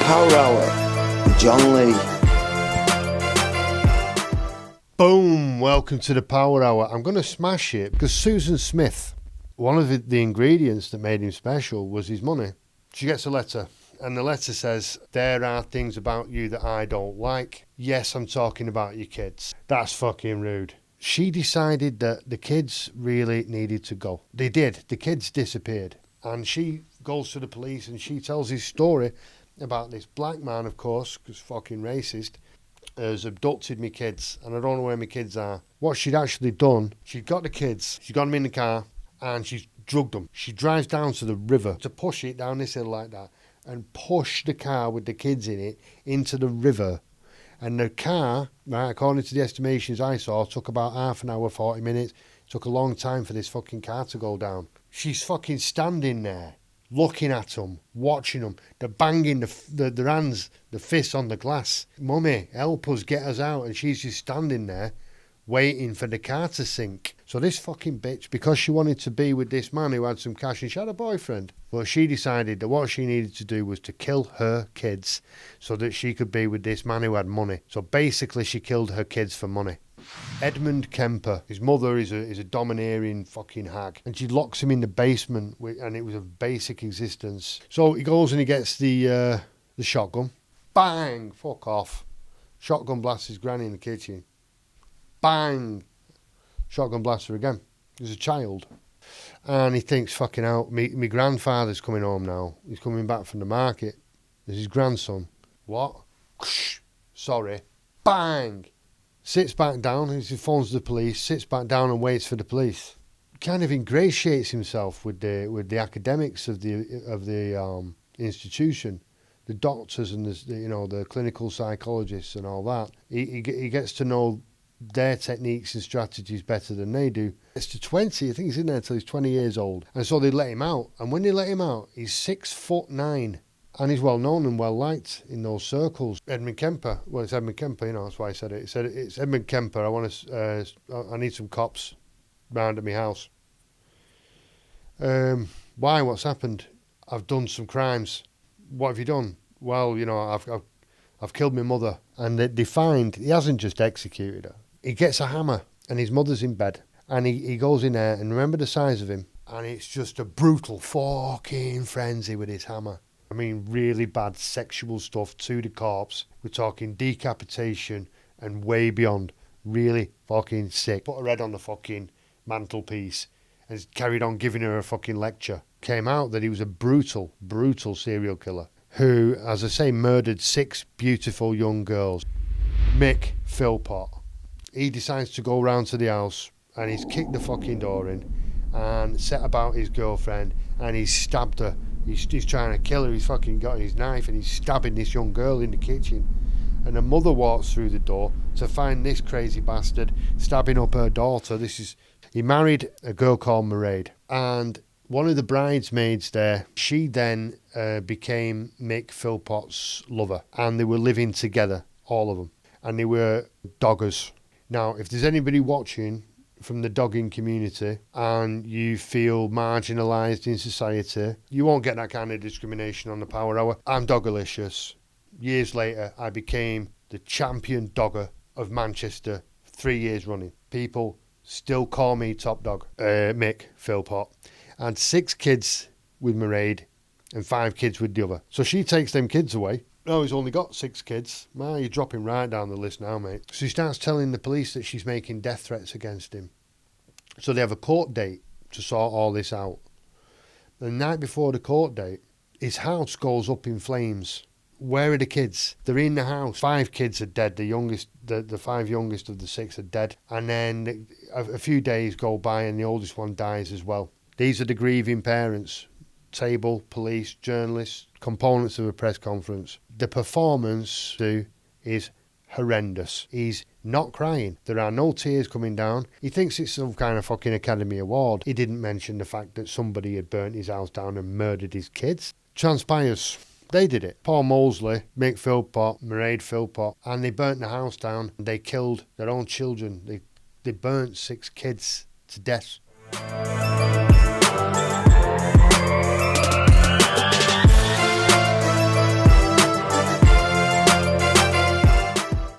Power Hour with John Lee. Boom, welcome to the Power Hour. I'm going to smash it because Susan Smith, one of the ingredients that made him special was his money. She gets a letter, and the letter says, there are things about you that I don't like. Yes, I'm talking about your kids. That's fucking rude. She decided that the kids really needed to go. They did. The kids disappeared. And she goes to the police and she tells his story about this black man, of course, because fucking racist, has abducted me kids, and I don't know where my kids are. What she'd actually done, she'd got the kids, she got them in the car, and she's drugged them. She drives down to the river to push it down this hill like that, and push the car with the kids in it into the river. And the car, right, according to the estimations I saw, took about half an hour, 40 minutes. It took a long time for this fucking car to go down. She's fucking standing there, looking at them, watching them. They're banging their hands, the fists on the glass. Mummy, help us, get us out. And she's just standing there waiting for the car to sink. So this fucking bitch, because she wanted to be with this man who had some cash and she had a boyfriend, well, she decided that what she needed to do was to kill her kids so that she could be with this man who had money. So basically she killed her kids for money. Edmund Kemper, his mother is a domineering fucking hag, and she locks him in the basement, and it was a basic existence. So he goes and he gets the shotgun. Bang! Fuck off. Shotgun blasts his granny in the kitchen. Bang! Shotgun blasts her again. He's a child. And he thinks, fucking hell, my grandfather's coming home now. He's coming back from the market. There's his grandson. What? Sorry. Bang! Sits back down, he phones the police, sits back down and waits for the police. Kind of ingratiates himself with the academics of the institution, the doctors and the clinical psychologists and all that. He gets to know their techniques and strategies better than they do. It's to 20, I think he's in there until he's 20 years old. And so they let him out. And when they let him out, he's 6'9". And he's well known and well liked in those circles. Edmund Kemper. Well, it's Edmund Kemper, that's why I said it. He said, it's Edmund Kemper. I need some cops round at my house. Why? What's happened? I've done some crimes. What have you done? Well, I've killed my mother. And they find he hasn't just executed her. He gets a hammer and his mother's in bed. And he goes in there and remember the size of him. And it's just a brutal fucking frenzy with his hammer. I mean, really bad sexual stuff to the corpse. We're talking decapitation and way beyond. Really fucking sick. Put her head on the fucking mantelpiece and carried on giving her a fucking lecture. Came out that he was a brutal, brutal serial killer who, as I say, murdered 6 beautiful young girls. Mick Philpott. He decides to go round to the house and he's kicked the fucking door in and set about his girlfriend and he's stabbed her. He's trying to kill her. He's fucking got his knife and he's stabbing this young girl in the kitchen. And the mother walks through the door to find this crazy bastard stabbing up her daughter. He married a girl called Mairead. And one of the bridesmaids there, she then became Mick Philpott's lover. And they were living together, all of them. And they were doggers. Now, if there's anybody watching from the dogging community and you feel marginalised in society, you won't get that kind of discrimination on the Power Hour. I'm doggalicious. Years later, I became the champion dogger of Manchester 3 years running. People still call me top dog, Mick Philpott. And 6 kids with Mairead and 5 kids with the other. So she takes them kids away. No, he's only got 6 kids. Man, you're dropping right down the list now, mate. So he starts telling the police that she's making death threats against him. So they have a court date to sort all this out. The night before the court date, his house goes up in flames. Where are the kids? They're in the house. 5 kids are dead. The 5 youngest of the 6 are dead. And then a few days go by and the oldest one dies as well. These are the grieving parents. Table, police, journalists, components of a press conference. The performance is horrendous. He's not crying. There are no tears coming down. He thinks it's some kind of fucking Academy Award. He didn't mention the fact that somebody had burnt his house down and murdered his kids. Transpires. They did it. Paul Mosley, Mick Philpott, Mairead Philpott, and they burnt the house down. They killed their own children. They burnt 6 kids to death.